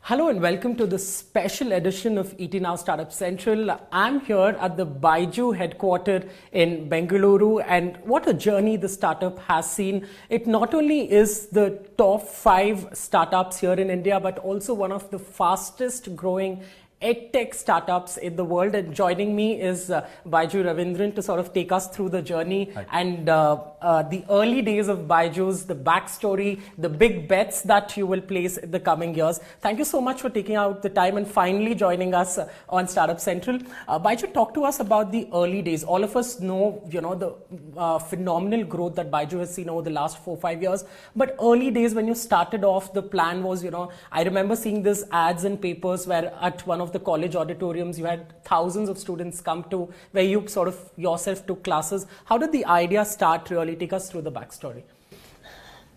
Hello and welcome to this special edition of ET Now Startup Central. I'm here at the Byju headquartered in Bengaluru, and what a journey the startup has seen. It not only is the top 5 startups here in India, but also one of the fastest growing EdTech startups in the world. And joining me is Byju Raveendran to sort of take us through the journey and the early days of Byju's, the backstory, the big bets that you will place in the coming years. Thank you so much for taking out the time and finally joining us on Startup Central. Byju, talk to us about the early days. All of us know, the phenomenal growth that Byju has seen over the last 4-5 years. But early days when you started off, the plan was, I remember seeing these ads in papers where at one of the college auditoriums you had thousands of students come to where you sort of yourself took classes. How did the idea start really? Take us through the backstory.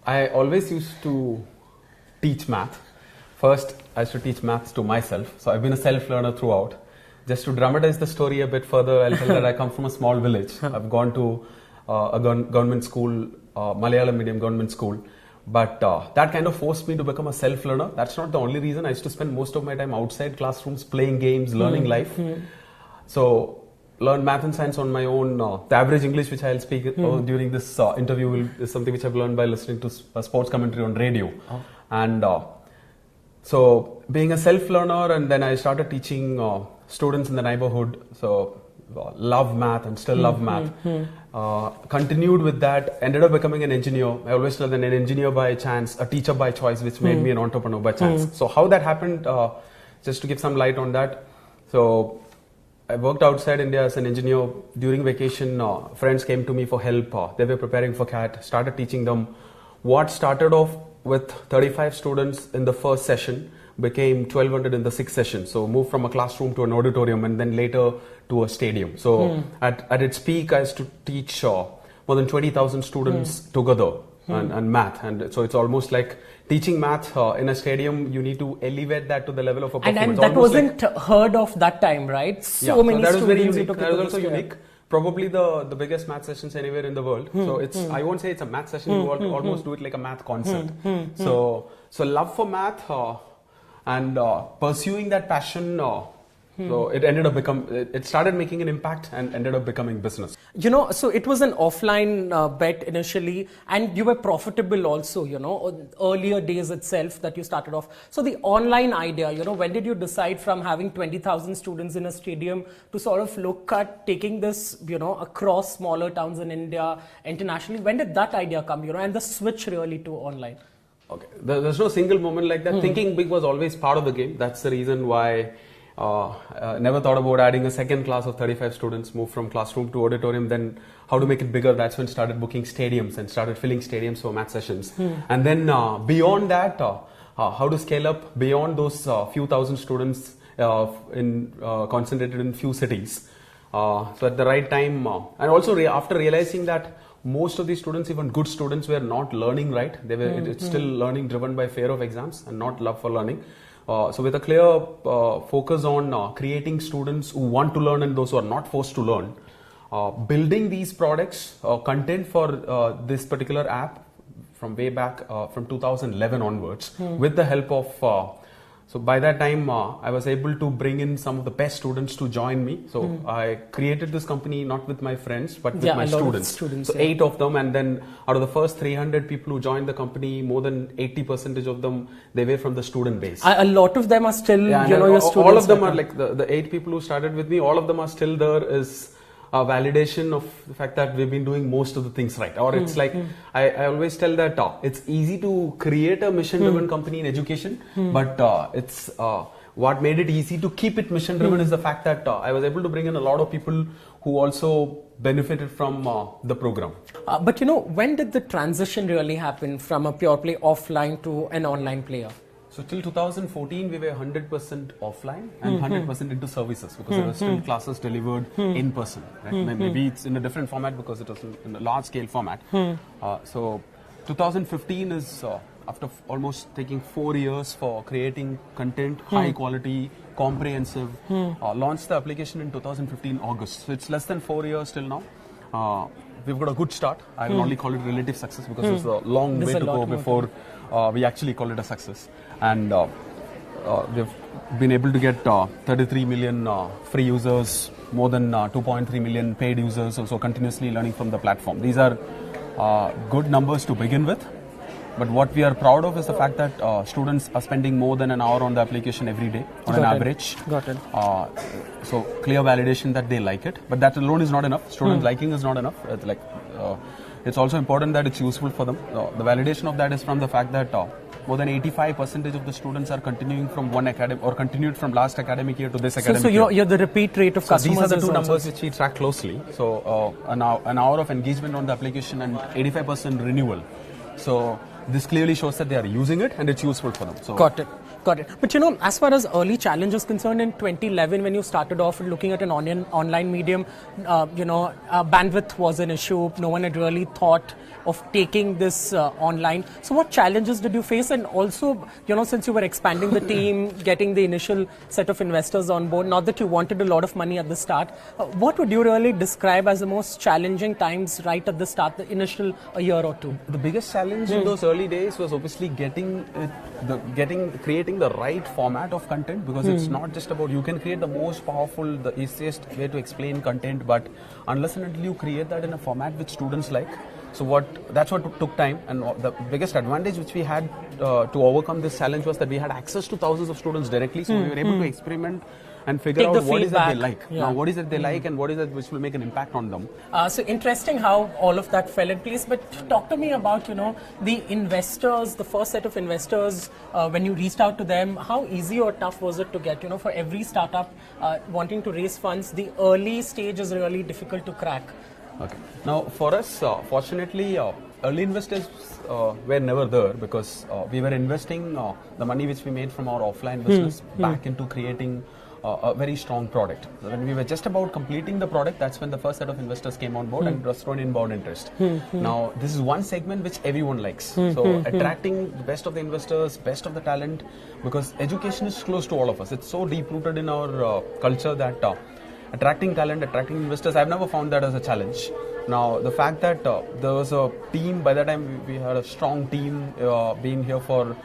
I always used to teach math. First, I used to teach maths to myself. So I've been a self-learner throughout. Just to dramatize the story a bit further, I'll tell that I come from a small village. I've gone to a government school, Malayalam medium government school. But that kind of forced me to become a self-learner. That's not the only reason. I used to spend most of my time outside classrooms, playing games, learning life. So, learn math and science on my own. The average English which I'll speak during this interview is something which I've learned by listening to sports commentary on radio. And so, being a self-learner, and then I started teaching students in the neighborhood. So, love math and still love math. Continued with that, ended up becoming an engineer. I always tell them an engineer by chance, a teacher by choice, which made me an entrepreneur by chance. So how that happened, just to give some light on that. So I worked outside India as an engineer. During vacation, friends came to me for help. They were preparing for CAT, started teaching them. What started off with 35 students in the first session became 1200 in the 6th session. So moved from a classroom to an auditorium and then later to a stadium. So at its peak, I used to teach more than 20,000 students together and math. And so it's almost like teaching math in a stadium. You need to elevate that to the level of a performance. And that wasn't heard of that time, right? So many that was very unique. That was also unique. Probably the biggest math sessions anywhere in the world. So it's I won't say it's a math session. You almost do it like a math concert. So love for math. And pursuing that passion, so it started making an impact and ended up becoming business. So it was an offline bet initially, and you were profitable also, earlier days itself that you started off. So the online idea, when did you decide from having 20,000 students in a stadium to sort of look at taking this, across smaller towns in India, internationally? When did that idea come, and the switch really to online? Okay, there's no single moment like that. Thinking big was always part of the game. That's the reason why never thought about adding a second class of 35 students, moved from classroom to auditorium, then how to make it bigger. That's when started booking stadiums and started filling stadiums for math sessions. And then beyond that, how to scale up beyond those few thousand students concentrated in few cities. So at the right time, and also after realizing that most of these students, even good students, were not learning right. They were it's still learning driven by fear of exams and not love for learning. So with a clear focus on creating students who want to learn and those who are not forced to learn, building these products, content for this particular app from way back from 2011 onwards, with the help of so by that time, I was able to bring in some of the best students to join me. So I created this company not with my friends, but with my students. So 8 of them, and then out of the first 300 people who joined the company, more than 80% of them, they were from the student base. A lot of them are still, your students. All of them are like the 8 people who started with me, all of them are still there. Is a validation of the fact that we've been doing most of the things right. Or it's like, I always tell that it's easy to create a mission-driven company in education, but it's what made it easy to keep it mission-driven is the fact that I was able to bring in a lot of people who also benefited from the program. But when did the transition really happen from a pure play offline to an online player? So till 2014, we were 100% offline and 100% into services because there were still classes delivered in person. Right? Maybe it's in a different format because it was in a large scale format. So 2015 is after almost taking 4 years for creating content, high quality, comprehensive, launched the application in 2015 August. So it's less than 4 years till now. We've got a good start. I will only call it relative success because there's a long way to go before we actually call it a success. And we've been able to get 33 million free users, more than 2.3 million paid users, also continuously learning from the platform. These are good numbers to begin with. But what we are proud of is the fact that students are spending more than an hour on the application every day on an average. Got it. So clear validation that they like it. But that alone is not enough. Student liking is not enough. It's also important that it's useful for them. The validation of that is from the fact that more than 85% of the students are continuing from one academic or continued from last academic year to this academic year. So you're the repeat rate of customers. These are the two numbers which we track closely. So an hour of engagement on the application and 85% renewal. So this clearly shows that they are using it and it's useful for them. So Got it. But as far as early challenge is concerned, in 2011 when you started off looking at an online medium, bandwidth was an issue. No one had really thought of taking this online. So what challenges did you face? And also, since you were expanding the team, getting the initial set of investors on board, not that you wanted a lot of money at the start, what would you really describe as the most challenging times right at the start, the initial a year or two? The biggest challenge in those early days was obviously creating the right format of content, because it's not just about, you can create the most powerful, the easiest way to explain content, but unless and until you create that in a format which students like. So that's what took time, and the biggest advantage which we had to overcome this challenge was that we had access to thousands of students directly, so we were able to experiment and figure out what is it they like. Yeah. Now, what is it they like and what is it which will make an impact on them. So interesting how all of that fell in place. But talk to me about, the investors, the first set of investors, when you reached out to them, how easy or tough was it to get? For every startup wanting to raise funds, the early stage is really difficult to crack. Okay. Now, for us, fortunately, early investors were never there, because we were investing the money which we made from our offline business back into creating a very strong product. When we were just about completing the product, that's when the first set of investors came on board and was thrown inbound interest. Now, this is one segment which everyone likes. So, attracting the best of the investors, best of the talent, because education is close to all of us. It's so deep-rooted in our culture that attracting talent, attracting investors, I've never found that as a challenge. Now, the fact that there was a team, by that time we had a strong team being here for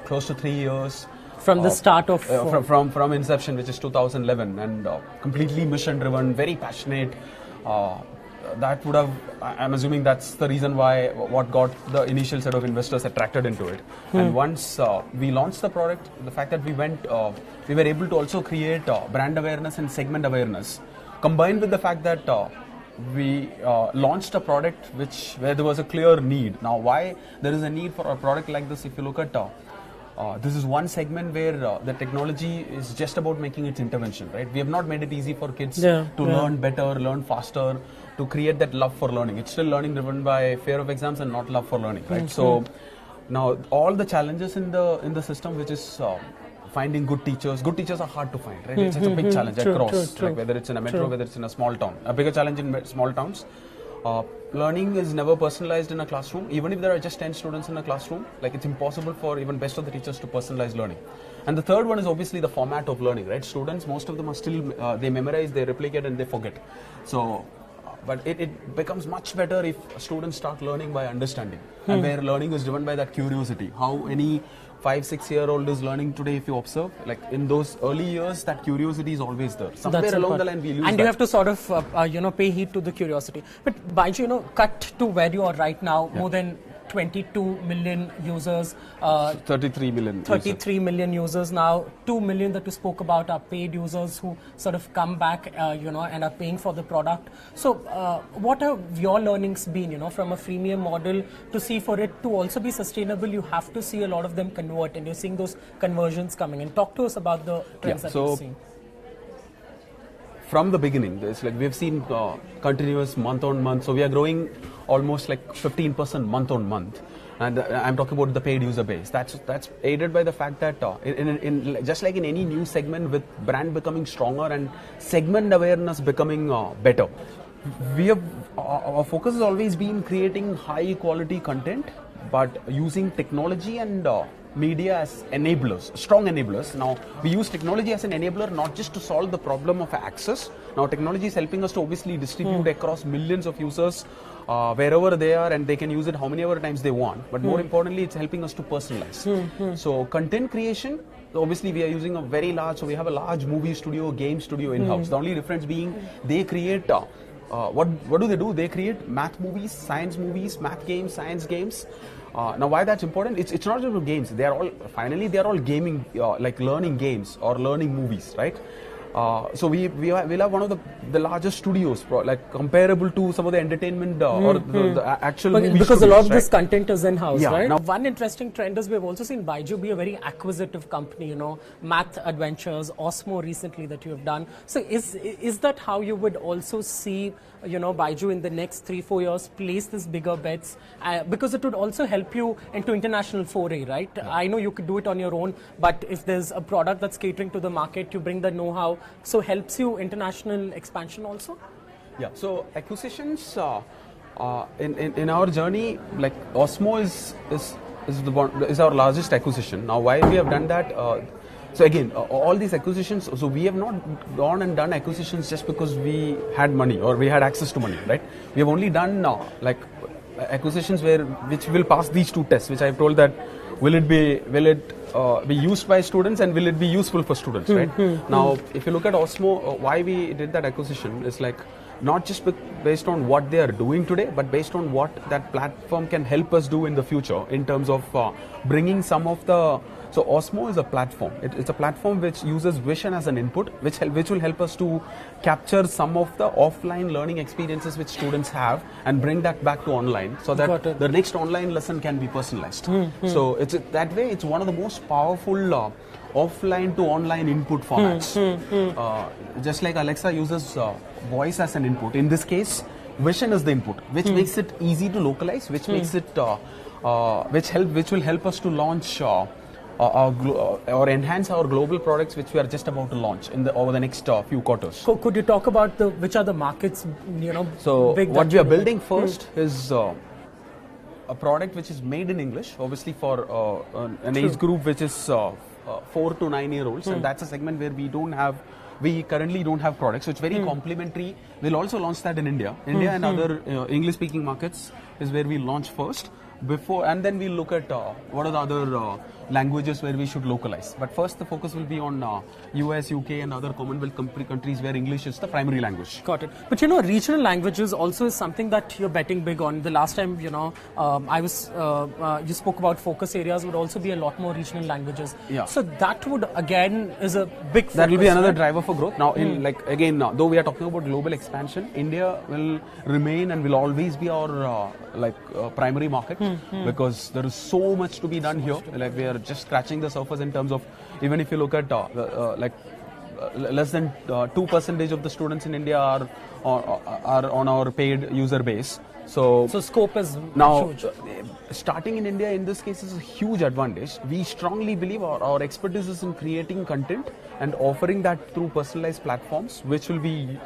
close to 3 years. From the start of... From inception, which is 2011, and completely mission-driven, very passionate. That would have, I'm assuming that's the reason why, what got the initial set of investors attracted into it. And once we launched the product, the fact that we were able to also create brand awareness and segment awareness, combined with the fact that we launched a product where there was a clear need. Now, why there is a need for a product like this? If you look at this is one segment where the technology is just about making its intervention, right? We have not made it easy for kids to learn better, learn faster, to create that love for learning. It's still learning driven by fear of exams and not love for learning, right? So now all the challenges in the system, which is finding good teachers are hard to find, right? It's a big challenge across, like whether it's in a metro, whether it's in a small town. A bigger challenge in small towns. Learning is never personalized in a classroom. Even if there are just 10 students in a classroom, like it's impossible for even best of the teachers to personalize learning. And the third one is obviously the format of learning, right? Students, most of them are still, they memorize, they replicate and they forget. So, but it becomes much better if students start learning by understanding. And where learning is driven by that curiosity. How any 5-6-year-old is learning today, if you observe, like in those early years, that curiosity is always there. Somewhere along the line, we lose and you have to sort of, pay heed to the curiosity. But Byju, cut to where you are right now, more than 22 million users. 33 million. 33 million users now. 2 million that you spoke about are paid users who sort of come back, and are paying for the product. So, what have your learnings been, from a freemium model to see for it to also be sustainable? You have to see a lot of them convert, and you're seeing those conversions coming in. Talk to us about the trends that you've seen. From the beginning, it's like we've seen continuous month on month. So we are growing almost like 15% month on month. And I'm talking about the paid user base. That's aided by the fact that in just like in any new segment, with brand becoming stronger and segment awareness becoming better, our focus has always been creating high quality content, but using technology and media as enablers, strong enablers. Now, we use technology as an enabler not just to solve the problem of access. Now, technology is helping us to obviously distribute across millions of users wherever they are, and they can use it how many ever times they want. But more importantly, it's helping us to personalize. So, content creation, obviously we are using a very large, so we have a large movie studio, game studio in-house. The only difference being they create, what do? They create math movies, science movies, math games, science games. Now, why that's important? It's not just about games. They are all gaming, like learning games or learning movies, right? So we'll have one of the largest studios, like comparable to some of the entertainment or the actual movie because studios, a lot of right? this content is in-house, right? Now, one interesting trend is we've also seen Byju be a very acquisitive company, you know, Math Adventures, Osmo recently that you have done. So is that how you would also see, you know, Byju in the next 3-4 years place these bigger bets? Because it would also help you into international foray, right? I know you could do it on your own, but if there's a product that's catering to the market, you bring the know-how, so helps you international expansion also? Yeah, so acquisitions in our journey, like Osmo is our largest acquisition. Now, why we have done that? So again, all these acquisitions, so we have not gone and done acquisitions just because we had money or we had access to money, right? We have only done like acquisitions which will pass these two tests, which I've told that will it be used by students and will it be useful for students, right? Now, if you look at Osmo, why we did that acquisition is like not just based on what they are doing today, but based on what that platform can help us do in the future in terms of bringing some of the. So Osmo is a platform. It's a platform which uses vision as an input, which will help us to capture some of the offline learning experiences which students have and bring that back to online, so that the next online lesson can be personalized. So it's that way. It's one of the most powerful offline to online input formats. Just like Alexa uses voice as an input. In this case, vision is the input, which makes it easy to localize, which makes it which will help us to launch. Or enhance our global products which we are just about to launch over the next few quarters. Could you talk about which are the markets, you know? So what we are building first is a product which is made in English, obviously for an age group which is 4 to 9 year olds, and that's a segment where we currently don't have products, so it's very complementary. We'll also launch that in India. And other English speaking markets is where we launch first. And then we'll look at what are the other languages where we should localize. But first the focus will be on US, UK and other Commonwealth countries where English is the primary language. Got it. But you know, regional languages also is something that you're betting big on. The last time, you know, you spoke about focus areas would also be a lot more regional languages. Yeah. So that would again is a big focus. That will be another driver for growth. Now, though we are talking about global expansion, India will remain and will always be our primary market. Because there is so much to be done here. Like we are just scratching the surface in terms of, even if you look at less than 2% of the students in India are on our paid user base. So scope is now huge. Starting in India in this case is a huge advantage. We strongly believe our expertise is in creating content and offering that through personalized platforms, which will be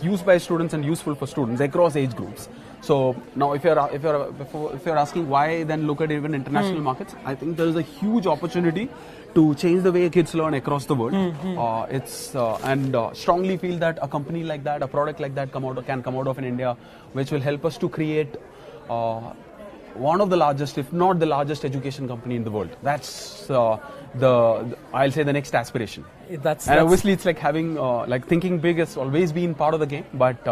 used by students and useful for students across age groups. So now, if you're asking why then look at even international markets, I think there is a huge opportunity to change the way kids learn across the world. Strongly feel that a company like that, a product like that can come out of in India, which will help us to create one of the largest, if not the largest, education company in the world. That's I'll say the next aspiration. That's obviously it's like having thinking big has always been part of the game, but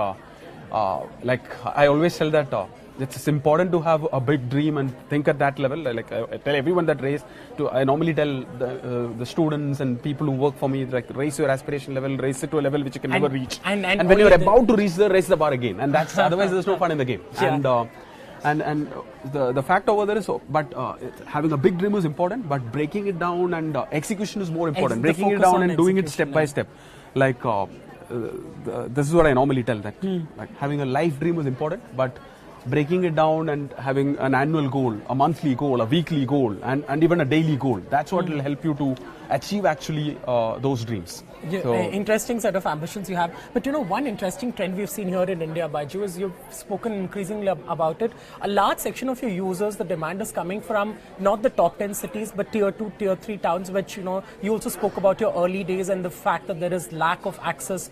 I always tell that it's important to have a big dream and think at that level. I tell everyone that I normally tell the students and people who work for me, raise your aspiration level, raise it to a level which you can never reach. And when you're about to reach there, raise the bar again. And that's otherwise there's no fun in the game. Yeah. And the fact over there is, having a big dream is important, but breaking it down and execution is more important. Breaking it down and doing it step by step. This is what I normally tell, that having a life dream is important, but breaking it down and having an annual goal, a monthly goal, a weekly goal, and even a daily goal. That's what will help you to achieve actually those dreams. Yeah, so, interesting set of ambitions you have. But one interesting trend we've seen here in India, Byju, is you've spoken increasingly about it. A large section of your users, the demand is coming from not the top 10 cities, but tier 2, tier 3 towns, which, you also spoke about your early days and the fact that there is lack of access.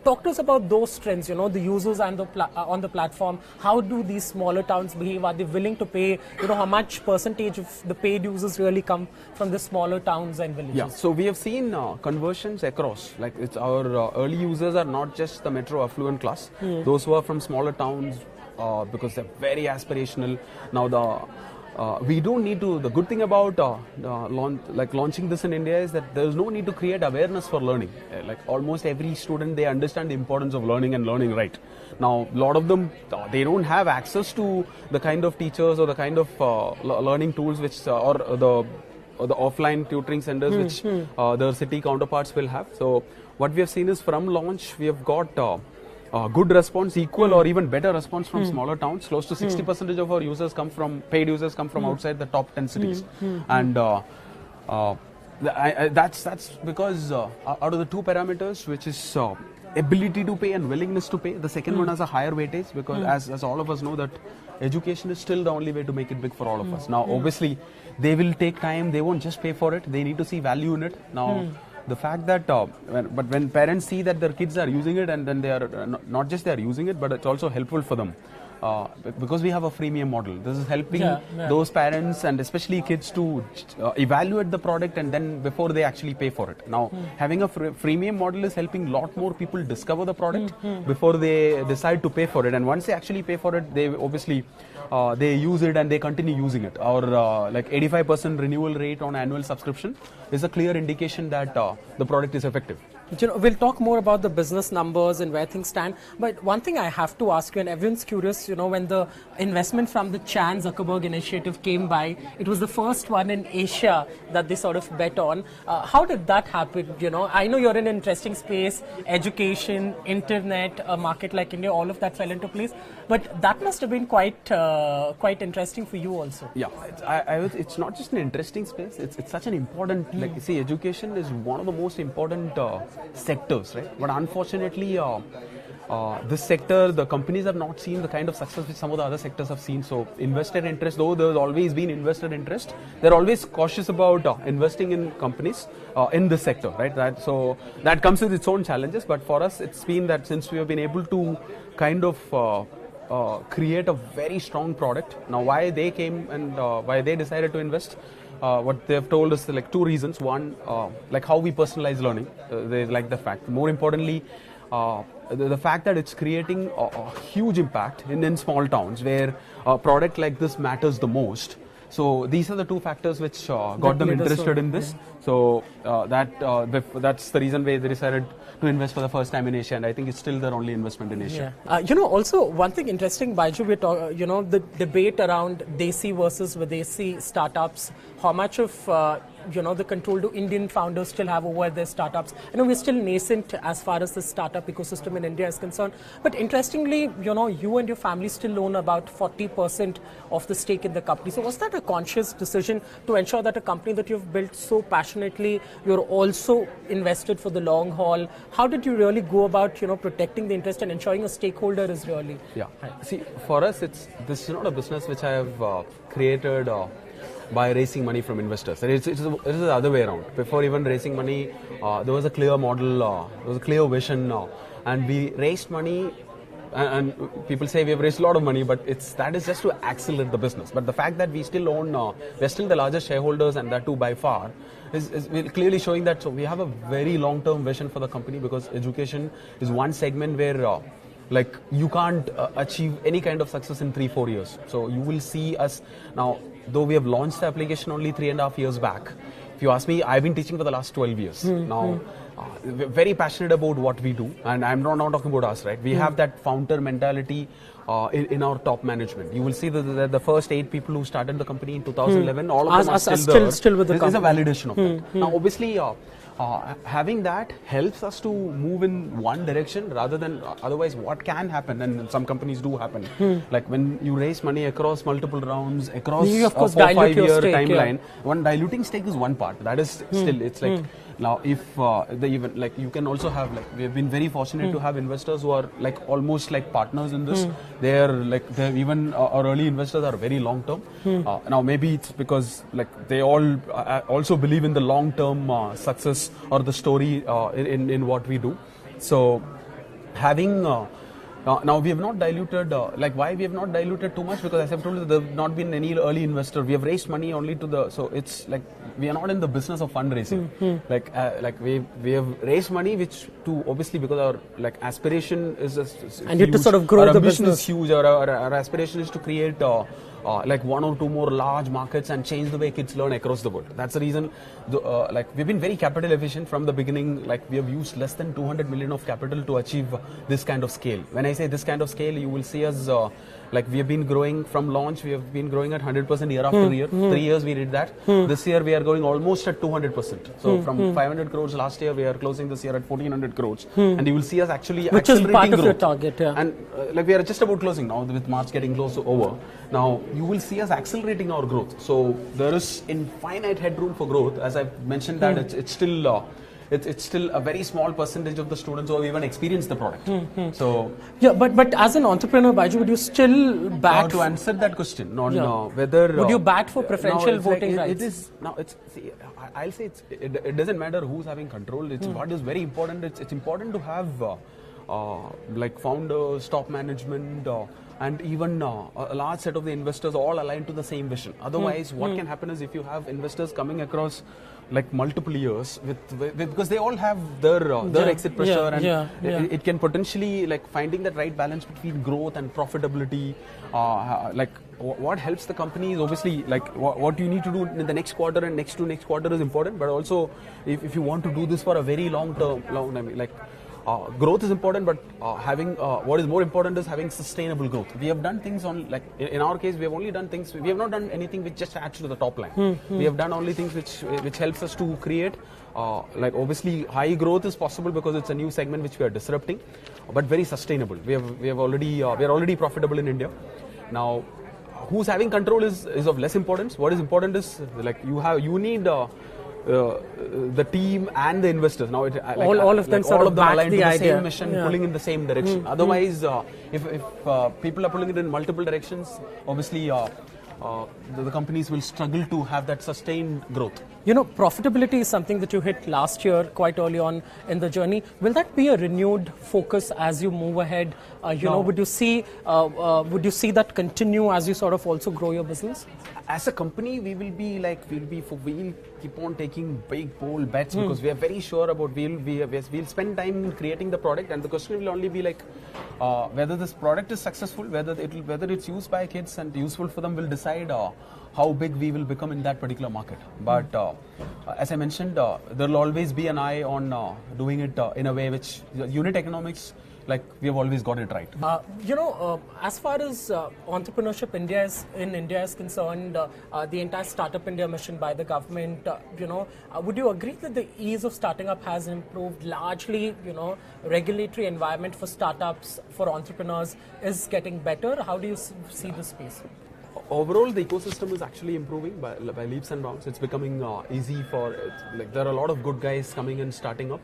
Talk to us about those trends, the users and on the platform. How do these smaller towns behave? Are they willing to pay? How much percentage of the paid users really come from the smaller towns and villages? Yeah, so we have seen conversions across. Like it's our early users are not just the metro affluent class. Those who are from smaller towns because they're very aspirational. Now we don't need to. The good thing about launching this in India is that there's no need to create awareness for learning. Like almost every student, they understand the importance of learning and learning right. Now, a lot of them, they don't have access to the kind of teachers or the kind of learning tools which or the offline tutoring centers which their city counterparts will have. So what we have seen is from launch, we have got good response, equal or even better response from smaller towns. Close to 60% of our users come from, paid users come from outside the top 10 cities. And that's because out of the two parameters, which is ability to pay and willingness to pay, the second one has a higher weightage because as all of us know that education is still the only way to make it big for all of us. Now, obviously, they will take time. They won't just pay for it. They need to see value in it. Now, the fact that, when parents see that their kids are using it and then they are, not just they are using it, but it's also helpful for them. Because we have a freemium model. This is helping those parents and especially kids to evaluate the product and then before they actually pay for it. Now, having a freemium model is helping a lot more people discover the product before they decide to pay for it. And once they actually pay for it, they obviously they use it and they continue using it. Our like 85% renewal rate on annual subscription is a clear indication that the product is effective. We'll talk more about the business numbers and where things stand. But one thing I have to ask you, and everyone's curious, when the investment from the Chan-Zuckerberg initiative came by, it was the first one in Asia that they sort of bet on. How did that happen? I know you're in an interesting space, education, internet, a market like India, all of that fell into place. But that must have been quite interesting for you also. Yeah, it's not just an interesting space. It's such an important, see, education is one of the most important sectors, right? But unfortunately, this sector, the companies have not seen the kind of success which some of the other sectors have seen. So investor interest, though there's always been investor interest, they're always cautious about investing in companies in this sector, right? So that comes with its own challenges. But for us, it's been that since we have been able to kind of create a very strong product. Now, why they came and why they decided to invest, what they've told us, like two reasons. One, like how we personalize learning. They like the fact. More importantly, the fact that it's creating a huge impact in small towns where a product like this matters the most. So these are the two factors which got them interested in this. So that's the reason why they decided to invest for the first time in Asia, and I think it's still their only investment in Asia. Yeah. Also one thing interesting, Byju, we're the debate around Desi versus Videsi startups. How much of the control do Indian founders still have over their startups? We're still nascent as far as the startup ecosystem in India is concerned. But interestingly, you and your family still own about 40% of the stake in the company. So was that a conscious decision to ensure that a company that you've built so passionately, you're also invested for the long haul? How did you really go about, protecting the interest and ensuring a stakeholder is really? Yeah. See, for us, this is not a business which I have created by raising money from investors. It's the other way around. Before even raising money, there was a clear model, there was a clear vision, and we raised money. And people say we have raised a lot of money, but that is just to accelerate the business. But the fact that we still own, we're still the largest shareholders, and that too by far, is clearly showing that. So we have a very long-term vision for the company, because education is one segment where you can't achieve any kind of success in 3-4 years. So you will see us now, though we have launched the application only 3.5 years back. If you ask me, I've been teaching for the last 12 years. Now, we're very passionate about what we do, and I'm not talking about us, right? We have that founder mentality in our top management. You will see that the first 8 people who started the company in 2011, all of them are still with the company. This is a validation of that. Now, obviously, having that helps us to move in one direction rather than otherwise what can happen, and some companies do happen. Like when you raise money across multiple rounds, across you of course a 4-5 dilute your year stake, timeline, one diluting stake is one part. That is still, it's like, now if the even like you can also have, like we have been very fortunate to have investors who are like almost like partners in this. They're even our early investors are very long term. Now maybe it's because like they all also believe in the long term success or the story in what we do. So having now we have not diluted, like why we have not diluted too much, because as I've told you, there have not been any early investor. We have raised money only to the, so it's like we are not in the business of fundraising. Like we have raised money which to obviously, because our like aspiration is and you have to sort of grow our the ambition business. is huge. Our aspiration is to create like 1 or 2 more large markets and change the way kids learn across the world. That's the reason, like we've been very capital efficient from the beginning. Like we have used less than 200 million of capital to achieve this kind of scale. When I say this kind of scale, you will see us like we have been growing from launch. We have been growing at 100% year after year. 3 years we did that. This year we are going almost at 200%. So from 500 crores last year, we are closing this year at 1400 crores. And you will see us actually which is part of growth. your target. Yeah. And like we are just about closing now, with March getting close over. Now you will see us accelerating our growth. So there is infinite headroom for growth. As I've mentioned that it's still it's still a very small percentage of the students who have even experienced the product. So yeah, but as an entrepreneur, Byju, would you still bat to answer that question on whether would you bat for preferential voting rights? It is now. I'll say it doesn't matter who's having control. It's what is very important. It's important to have like founders, top management, and even a large set of the investors all aligned to the same vision. Otherwise, what can happen is if you have investors coming across like multiple years with because they all have their exit pressure, and it can potentially like finding that right balance between growth and profitability. Like what helps the company is obviously like what you need to do in the next quarter and next to next quarter is important, but also if you want to do this for a very long term, I mean, like growth is important, but having what is more important is having sustainable growth. We have done things on, like in our case, we have only done things. We have not done anything which just adds to the top line. We have done only things which helps us to create. Like obviously, high growth is possible because it's a new segment which we are disrupting, but very sustainable. We are already profitable in India. Now, who's having control is of less importance. What is important is like you need. The team and the investors. Now, all of them sort of back aligned the to the idea. same mission, pulling in the same direction. Otherwise, if people are pulling it in multiple directions, obviously the companies will struggle to have that sustained growth. You know, profitability is something that you hit last year quite early on in the journey. Will that be a renewed focus as you move ahead? You know, would you see that continue as you sort of also grow your business? As a company, we'll keep on taking big, bold bets because we are very sure about we'll spend time in creating the product, and the question will only be like whether this product is successful, whether it's used by kids and useful for them will decide how big we will become in that particular market. But as I mentioned, there will always be an eye on doing it in a way which unit economics, like we have always got it right. You know, as far as entrepreneurship in India is concerned, the entire Startup India mission by the government, you know, would you agree that the ease of starting up has improved largely? You know, regulatory environment for startups, for entrepreneurs is getting better. How do you see this space? Overall, the ecosystem is actually improving by leaps and bounds. It's becoming easy for, like there are a lot of good guys coming and starting up.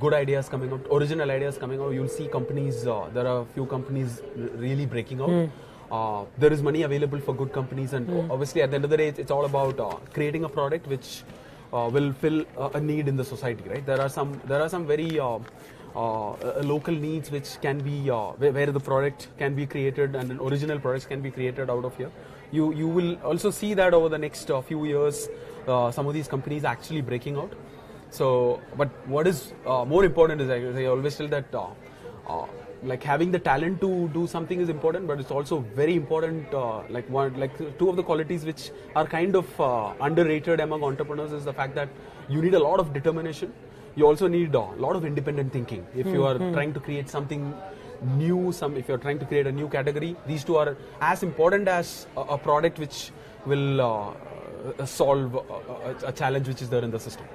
Good ideas coming out, original ideas coming out. You'll see companies, there are a few companies really breaking out. There is money available for good companies, and obviously at the end of the day, it's all about creating a product which will fill a need in the society, right? There are some very local needs which can be where the product can be created and original products can be created out of here. You will also see that over the next few years, some of these companies actually breaking out. So, but what is more important is, I always tell that like having the talent to do something is important, but it's also very important. Two of the qualities which are kind of underrated among entrepreneurs is the fact that you need a lot of determination. You also need a lot of independent thinking. If you are trying to create something new, if you're trying to create a new category, these two are as important as a product which will solve a challenge which is there in the system.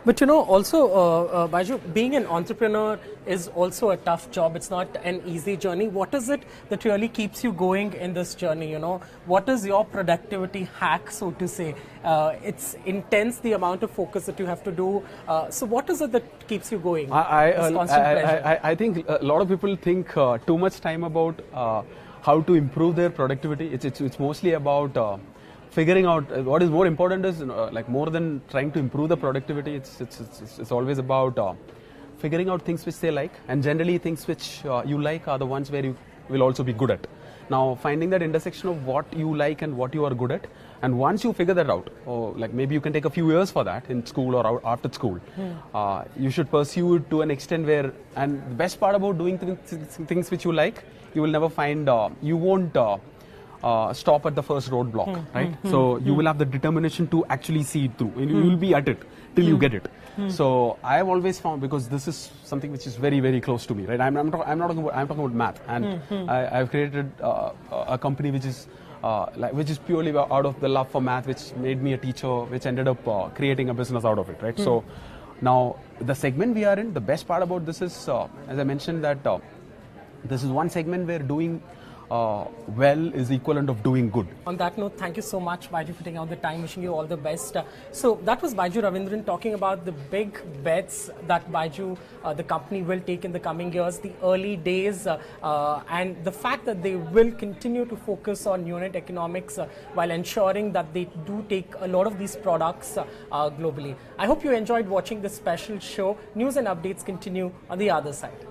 But also, Byju, being an entrepreneur is also a tough job. It's not an easy journey. What is it that really keeps you going in this journey? What is your productivity hack, so to say? It's intense, the amount of focus that you have to do. So what is it that keeps you going? I think a lot of people think too much time about how to improve their productivity. It's mostly about figuring out what is more important is like more than trying to improve the productivity. It's always about figuring out things which they like, and generally things which you like are the ones where you will also be good at. Now, finding that intersection of what you like and what you are good at, and once you figure that out, or like maybe you can take a few years for that in school or after school, you should pursue it to an extent where, and the best part about doing things which you like, you will never find, you won't stop at the first roadblock, right? So you will have the determination to actually see it through, and you will be at it till you get it. So I have always found, because this is something which is very, very close to me, right? I'm talking about math, and I've created a company which is purely out of the love for math, which made me a teacher, which ended up creating a business out of it, right? So now the segment we are in, the best part about this is, as I mentioned, that this is one segment where doing well is equivalent of doing good. On that note, thank you so much, Byju, for taking out the time. Wishing you all the best. So that was Byju Raveendran talking about the big bets that Byju, the company, will take in the coming years, the early days, and the fact that they will continue to focus on unit economics while ensuring that they do take a lot of these products globally. I hope you enjoyed watching this special show. News and updates continue on the other side.